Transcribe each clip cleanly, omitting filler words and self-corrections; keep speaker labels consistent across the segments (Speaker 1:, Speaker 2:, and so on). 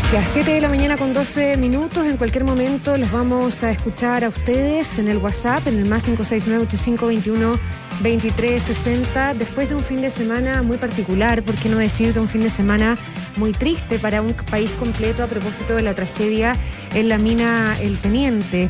Speaker 1: Ya, 7 de la mañana con 12 minutos. En cualquier momento los vamos a escuchar a ustedes en el WhatsApp, en el más 569-8521-2360. Después de un fin de semana muy particular, por qué no decir de un fin de semana muy triste para un país completo a propósito de la tragedia en la mina El Teniente.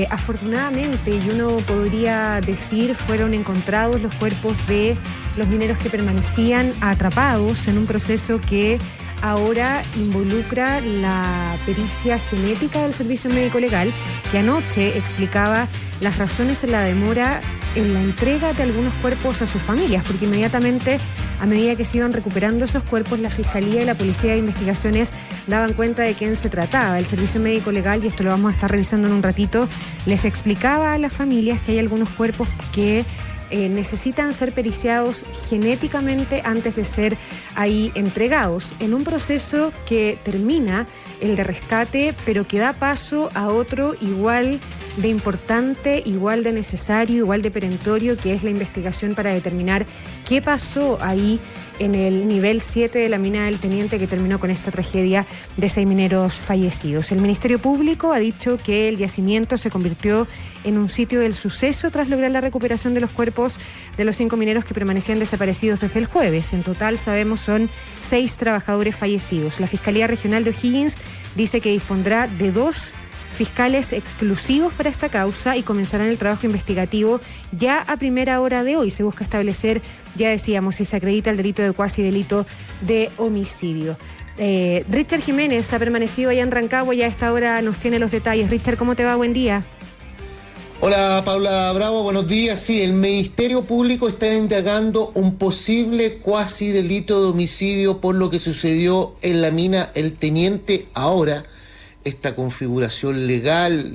Speaker 1: Afortunadamente, y uno podría decir, fueron encontrados los cuerpos de los mineros que permanecían atrapados en un proceso que ahora involucra la pericia genética del Servicio Médico Legal, que anoche explicaba las razones en la demora en la entrega de algunos cuerpos a sus familias, porque inmediatamente, a medida que se iban recuperando esos cuerpos, la Fiscalía y la Policía de Investigaciones daban cuenta de quién se trataba. El Servicio Médico Legal, y esto lo vamos a estar revisando en un ratito, les explicaba a las familias que hay algunos cuerpos que necesitan ser periciados genéticamente antes de ser ahí entregados, en un proceso que termina el de rescate, pero que da paso a otro igual de importante, igual de necesario, igual de perentorio, que es la investigación para determinar qué pasó ahí en el nivel 7 de la mina del Teniente, que terminó con esta tragedia de 6 mineros fallecidos. El Ministerio Público ha dicho que el yacimiento se convirtió en un sitio del suceso tras lograr la recuperación de los cuerpos de los 5 mineros que permanecían desaparecidos desde el jueves. En total, sabemos, son 6 trabajadores fallecidos. La Fiscalía Regional de O'Higgins dice que dispondrá de 2 fiscales exclusivos para esta causa y comenzarán el trabajo investigativo ya a primera hora de hoy. Se busca establecer, ya decíamos, si se acredita el delito de cuasi delito de homicidio. Richard Jiménez ha permanecido allá en Rancagua y a esta hora nos tiene los detalles. Richard, ¿cómo te va? Buen día.
Speaker 2: Hola Paula Bravo, buenos días. Sí, el Ministerio Público está indagando un posible cuasi delito de homicidio por lo que sucedió en la mina El Teniente. Ahora, esta configuración legal,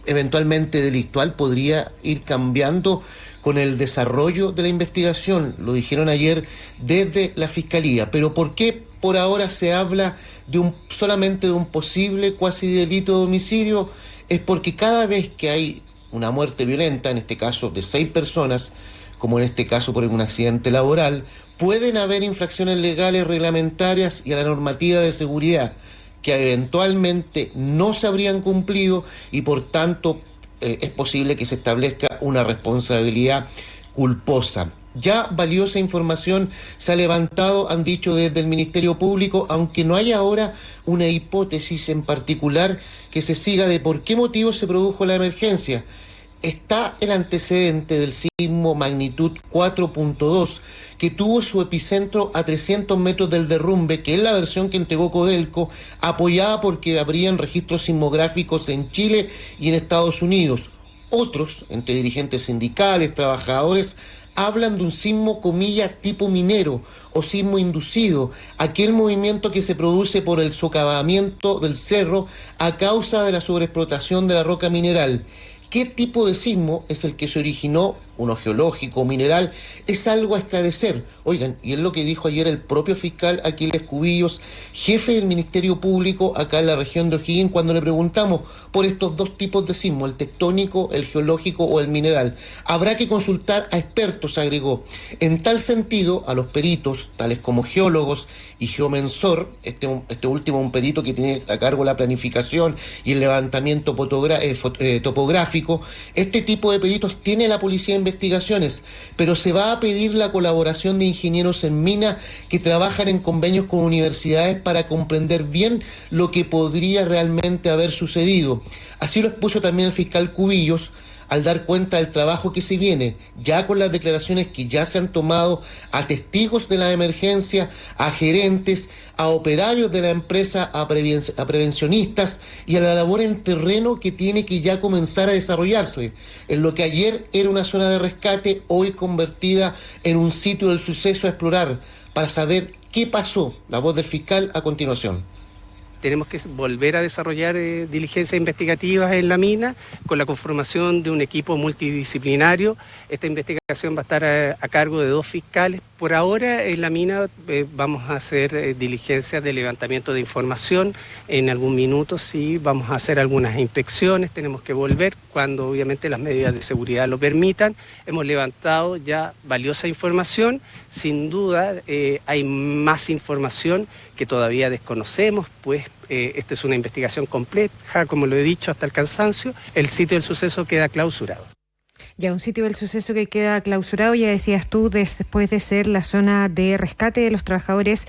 Speaker 2: eventualmente delictual, podría ir cambiando con el desarrollo de la investigación. Lo dijeron ayer desde la Fiscalía. Pero ¿por qué por ahora se habla de solamente de un posible cuasi delito de homicidio? Es porque cada vez que hay una muerte violenta, en este caso de 6 personas, como en este caso por un accidente laboral, pueden haber infracciones legales reglamentarias y a la normativa de seguridad que eventualmente no se habrían cumplido y por tanto es posible que se establezca una responsabilidad culposa. Ya valiosa información se ha levantado, han dicho desde el Ministerio Público, aunque no haya ahora una hipótesis en particular que se siga de por qué motivo se produjo la emergencia. Está el antecedente del sismo magnitud 4.2 que tuvo su epicentro a 300 metros del derrumbe, que es la versión que entregó Codelco, apoyada porque habrían registros sismográficos en Chile y en Estados Unidos. Otros, entre dirigentes sindicales, trabajadores, hablan de un sismo, comillas, tipo minero o sismo inducido, aquel movimiento que se produce por el socavamiento del cerro a causa de la sobreexplotación de la roca mineral. ¿Qué tipo de sismo es el que se originó, uno geológico o mineral? Es algo a esclarecer. Oigan, y es lo que dijo ayer el propio fiscal Aquiles Cubillos, jefe del Ministerio Público acá en la región de O'Higgins, cuando le preguntamos por estos 2 tipos de sismo, el tectónico, el geológico o el mineral. Habrá que consultar a expertos, agregó. En tal sentido, a los peritos, tales como geólogos y geomensor, este último un perito que tiene a cargo la planificación y el levantamiento topográfico, este tipo de peritos tiene la Policía de Investigaciones, pero se va a pedir la colaboración de ingenieros en mina que trabajan en convenios con universidades para comprender bien lo que podría realmente haber sucedido. Así lo expuso también el fiscal Cubillos, al dar cuenta del trabajo que se viene, ya con las declaraciones que ya se han tomado a testigos de la emergencia, a gerentes, a operarios de la empresa, a prevencionistas y a la labor en terreno que tiene que ya comenzar a desarrollarse, en lo que ayer era una zona de rescate, hoy convertida en un sitio del suceso a explorar, para saber qué pasó. La voz del fiscal a continuación.
Speaker 3: Tenemos que volver a desarrollar diligencias investigativas en la mina con la conformación de un equipo multidisciplinario. Esta investigación Va a estar a cargo de 2 fiscales. Por ahora en la mina vamos a hacer diligencias de levantamiento de información. En algún minuto sí vamos a hacer algunas inspecciones, tenemos que volver cuando obviamente las medidas de seguridad lo permitan. Hemos levantado ya valiosa información, sin duda hay más información que todavía desconocemos, pues esta es una investigación compleja, como lo he dicho hasta el cansancio. El sitio del suceso queda clausurado.
Speaker 1: Ya, un sitio del suceso que queda clausurado, ya decías tú, después de ser la zona de rescate de los trabajadores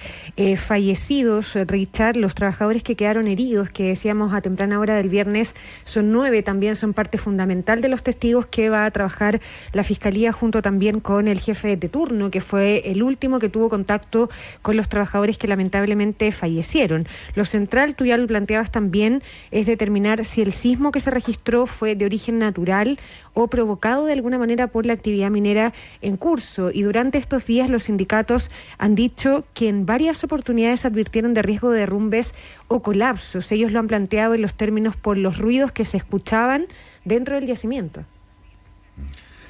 Speaker 1: fallecidos, Richard, los trabajadores que quedaron heridos, que decíamos a temprana hora del viernes, son 9, también son parte fundamental de los testigos que va a trabajar la Fiscalía junto también con el jefe de turno, que fue el último que tuvo contacto con los trabajadores que lamentablemente fallecieron. Lo central, tú ya lo planteabas también, es determinar si el sismo que se registró fue de origen natural o provocado de alguna manera por la actividad minera en curso. Y durante estos días los sindicatos han dicho que en varias oportunidades advirtieron de riesgo de derrumbes o colapsos. Ellos lo han planteado en los términos por los ruidos que se escuchaban dentro del yacimiento.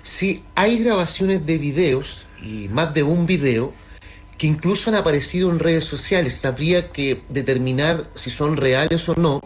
Speaker 2: Sí, hay grabaciones de videos, y más de un video, que incluso han aparecido en redes sociales. Habría que determinar si son reales o no,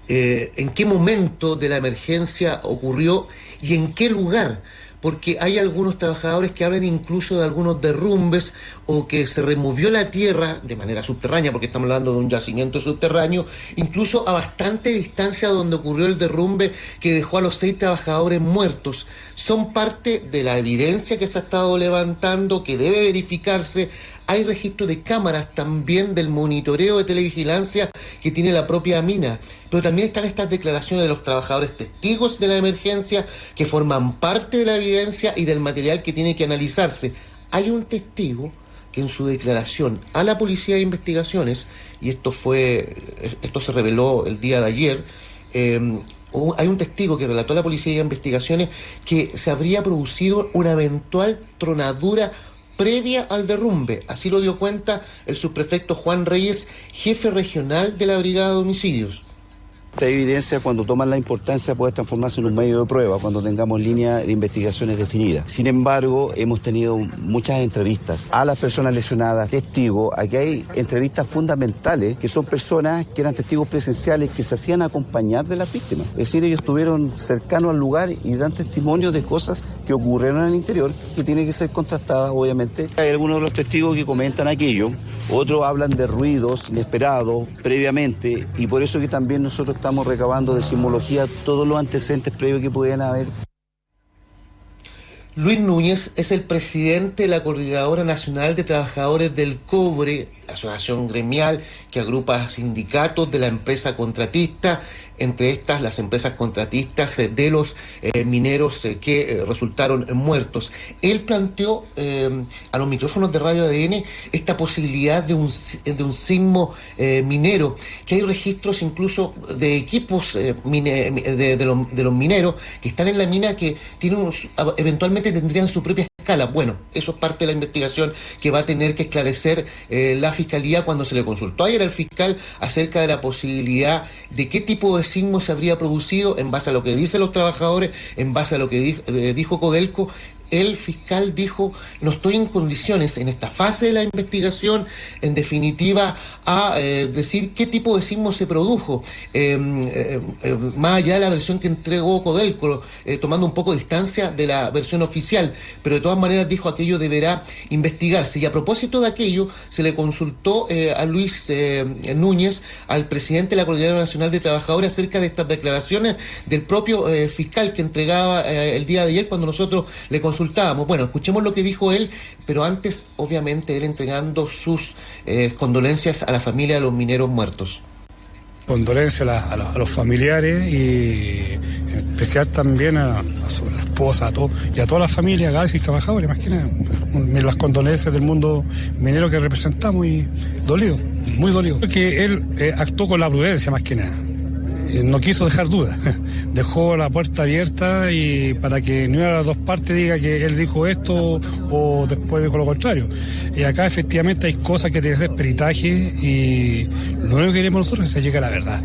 Speaker 2: en qué momento de la emergencia ocurrió y en qué lugar, porque hay algunos trabajadores que hablan incluso de algunos derrumbes o que se removió la tierra de manera subterránea, porque estamos hablando de un yacimiento subterráneo, incluso a bastante distancia donde ocurrió el derrumbe que dejó a los 6 trabajadores muertos. Son parte de la evidencia que se ha estado levantando, que debe verificarse. Hay registro de cámaras también del monitoreo de televigilancia que tiene la propia mina, pero también están estas declaraciones de los trabajadores testigos de la emergencia que forman parte de la evidencia y del material que tiene que analizarse. Hay un testigo que en su declaración a la Policía de Investigaciones, y esto se reveló el día de ayer, hay un testigo que relató a la Policía de Investigaciones que se habría producido una eventual tronadura previa al derrumbe. Así lo dio cuenta el subprefecto Juan Reyes, jefe regional de la Brigada de Homicidios.
Speaker 4: Esta evidencia, cuando toman la importancia, puede transformarse en un medio de prueba cuando tengamos línea de investigaciones definidas. Sin embargo, hemos tenido muchas entrevistas a las personas lesionadas, testigos. Aquí hay entrevistas fundamentales que son personas que eran testigos presenciales que se hacían acompañar de las víctimas. Es decir, ellos estuvieron cercanos al lugar y dan testimonio de cosas que ocurrieron en el interior que tienen que ser contrastadas, obviamente. Hay algunos de los testigos que comentan aquello, otros hablan de ruidos inesperados previamente, y por eso que también nosotros estamos recabando de sismología todos los antecedentes previos que pudieran haber.
Speaker 2: Luis Núñez es el presidente de la Coordinadora Nacional de Trabajadores del Cobre, la asociación gremial que agrupa sindicatos de la empresa contratista, entre estas las empresas contratistas de los mineros que resultaron muertos. Él planteó a los micrófonos de Radio ADN esta posibilidad de un sismo minero, que hay registros incluso de equipos de los mineros que están en la mina que eventualmente tendrían su propia escala. Bueno, eso es parte de la investigación que va a tener que esclarecer la Fiscalía cuando se le consultó ayer al fiscal acerca de la posibilidad de qué tipo de sismo se habría producido en base a lo que dicen los trabajadores, en base a lo que dijo Codelco. El fiscal dijo: no estoy en condiciones en esta fase de la investigación, en definitiva, a decir qué tipo de sismo se produjo, más allá de la versión que entregó Codelco, tomando un poco de distancia de la versión oficial, pero de todas maneras dijo aquello deberá investigarse. Y a propósito de aquello, se le consultó a Luis Núñez, al presidente de la Coordinadora Nacional de Trabajadores, acerca de estas declaraciones del propio fiscal que entregaba el día de ayer cuando nosotros le consultábamos. Bueno, escuchemos lo que dijo él, pero antes, obviamente, él entregando sus condolencias a la familia de los mineros muertos.
Speaker 5: Condolencias a los familiares y en especial también a la esposa, y a toda la familia, a y trabajadores, más que nada. Las condolencias del mundo minero que representamos, y dolido, muy dolido. Que él actuó con la prudencia, más que nada. No quiso dejar dudas, dejó la puerta abierta y para que ninguna de las dos partes diga que él dijo esto o después dijo lo contrario. Y acá efectivamente hay cosas que tienen que ser peritaje y lo único que queremos nosotros es que se llegue a la verdad.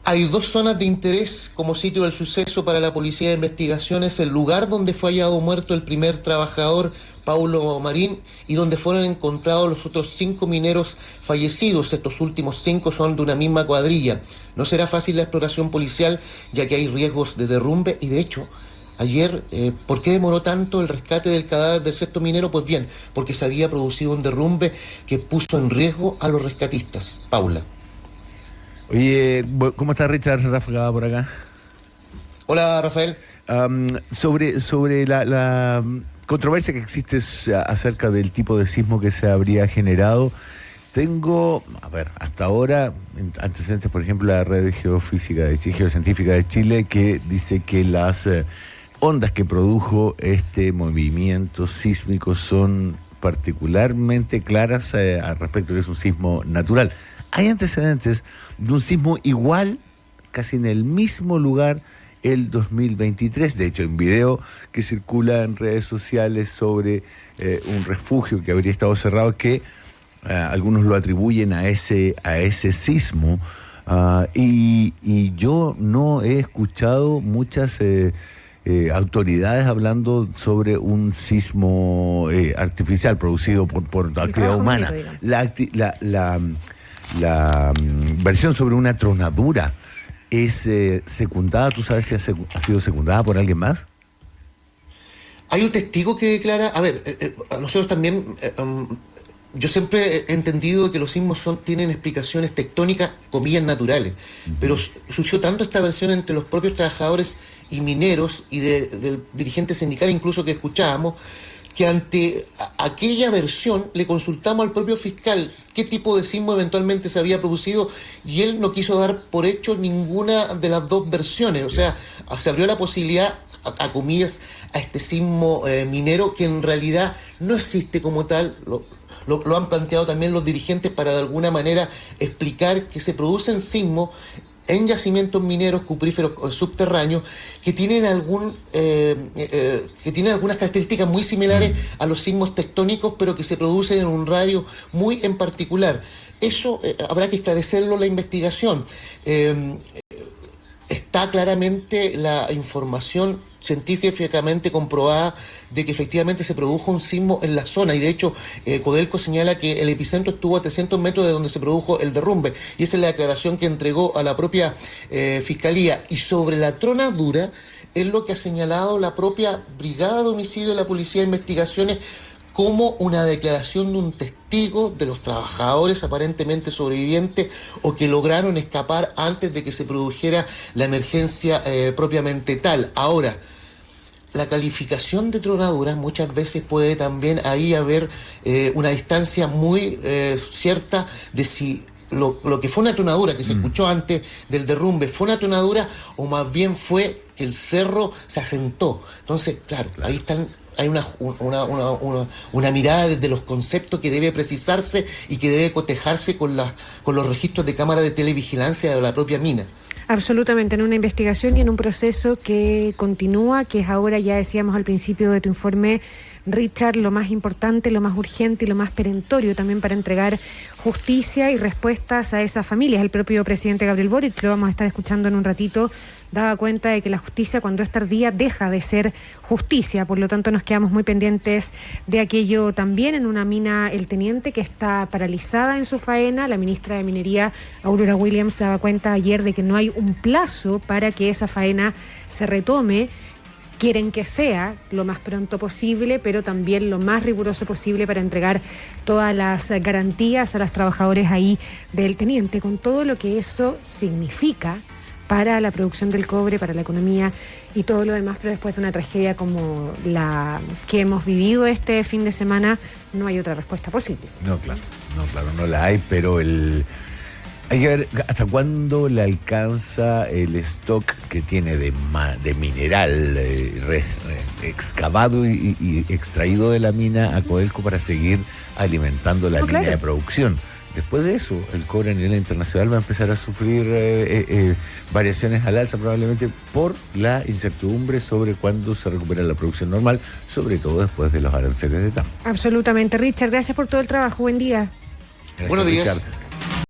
Speaker 2: Hay 2 zonas de interés como sitio del suceso para la Policía de Investigaciones: el lugar donde fue hallado muerto el primer trabajador, Paulo Marín, y donde fueron encontrados los otros 5 mineros fallecidos. Estos últimos 5 son de una misma cuadrilla. No será fácil la exploración policial, ya que hay riesgos de derrumbe, y de hecho, ayer, ¿por qué demoró tanto el rescate del cadáver del 6º minero? Pues bien, porque se había producido un derrumbe que puso en riesgo a los rescatistas. Paula.
Speaker 6: Oye, ¿cómo está Richard Ráfaga por acá?
Speaker 2: Hola, Rafael.
Speaker 6: Sobre la controversia que existe acerca del tipo de sismo que se habría generado, tengo, hasta ahora, antecedentes, por ejemplo, la Red Geocientífica de Chile, que dice que las ondas que produjo este movimiento sísmico son particularmente claras al respecto de que es un sismo natural. Hay antecedentes de un sismo igual, casi en el mismo lugar, el 2023. De hecho, hay un video que circula en redes sociales sobre un refugio que habría estado cerrado, que algunos lo atribuyen a ese sismo. Y yo no he escuchado muchas autoridades hablando sobre un sismo artificial producido por actividad humana. La versión sobre una tronadura es secundada. ¿Tú sabes si ha sido secundada por alguien más?
Speaker 2: Hay un testigo que declara, nosotros también, yo siempre he entendido que los sismos tienen explicaciones tectónicas, comillas, naturales, pero surgió tanto esta versión entre los propios trabajadores y mineros y del dirigente sindical incluso que escuchábamos, que ante aquella versión le consultamos al propio fiscal qué tipo de sismo eventualmente se había producido, y él no quiso dar por hecho ninguna de las 2 versiones. O sea, se abrió la posibilidad, a comillas, a este sismo minero, que en realidad no existe como tal. Lo han planteado también los dirigentes para de alguna manera explicar que se producen sismos en yacimientos mineros cupríferos subterráneos que tienen algunas características muy similares a los sismos tectónicos, pero que se producen en un radio muy en particular. Eso habrá que esclarecerlo en la investigación. Está claramente la información científicamente comprobada de que efectivamente se produjo un sismo en la zona, y de hecho Codelco señala que el epicentro estuvo a 300 metros de donde se produjo el derrumbe, y esa es la declaración que entregó a la propia Fiscalía. Y sobre la tronadura es lo que ha señalado la propia Brigada de Homicidio de la Policía de Investigaciones como una declaración de un testigo de los trabajadores aparentemente sobrevivientes o que lograron escapar antes de que se produjera la emergencia propiamente tal. Ahora, la calificación de tronadura muchas veces puede también ahí haber una distancia muy cierta de si lo que fue una tronadura que se escuchó antes del derrumbe fue una tronadura o más bien fue que el cerro se asentó. Entonces, claro. Ahí están... Hay una mirada desde los conceptos que debe precisarse y que debe cotejarse con los registros de cámara de televigilancia de la propia mina.
Speaker 1: Absolutamente, en una investigación y en un proceso que continúa, que es ahora, ya decíamos al principio de tu informe, Richard, lo más importante, lo más urgente y lo más perentorio también para entregar justicia y respuestas a esas familias. El propio presidente Gabriel Boric, que lo vamos a estar escuchando en un ratito, daba cuenta de que la justicia, cuando es tardía, deja de ser justicia. Por lo tanto, nos quedamos muy pendientes de aquello también. En una mina El Teniente, que está paralizada en su faena, la ministra de Minería, Aurora Williams, daba cuenta ayer de que no hay un plazo para que esa faena se retome. Quieren que sea lo más pronto posible, pero también lo más riguroso posible para entregar todas las garantías a los trabajadores ahí del Teniente, con todo lo que eso significa para la producción del cobre, para la economía y todo lo demás. Pero después de una tragedia como la que hemos vivido este fin de semana, no hay otra respuesta posible.
Speaker 6: No, claro, no la hay, pero hay que ver hasta cuándo le alcanza el stock que tiene de mineral excavado y extraído de la mina a Codelco para seguir alimentando la línea de producción. Después de eso, el cobre a nivel internacional va a empezar a sufrir variaciones al alza, probablemente por la incertidumbre sobre cuándo se recupera la producción normal, sobre todo después de los aranceles de Trump.
Speaker 1: Absolutamente. Richard, gracias por todo el trabajo. Buen día.
Speaker 6: Gracias,
Speaker 2: Buenos días.
Speaker 6: Richard.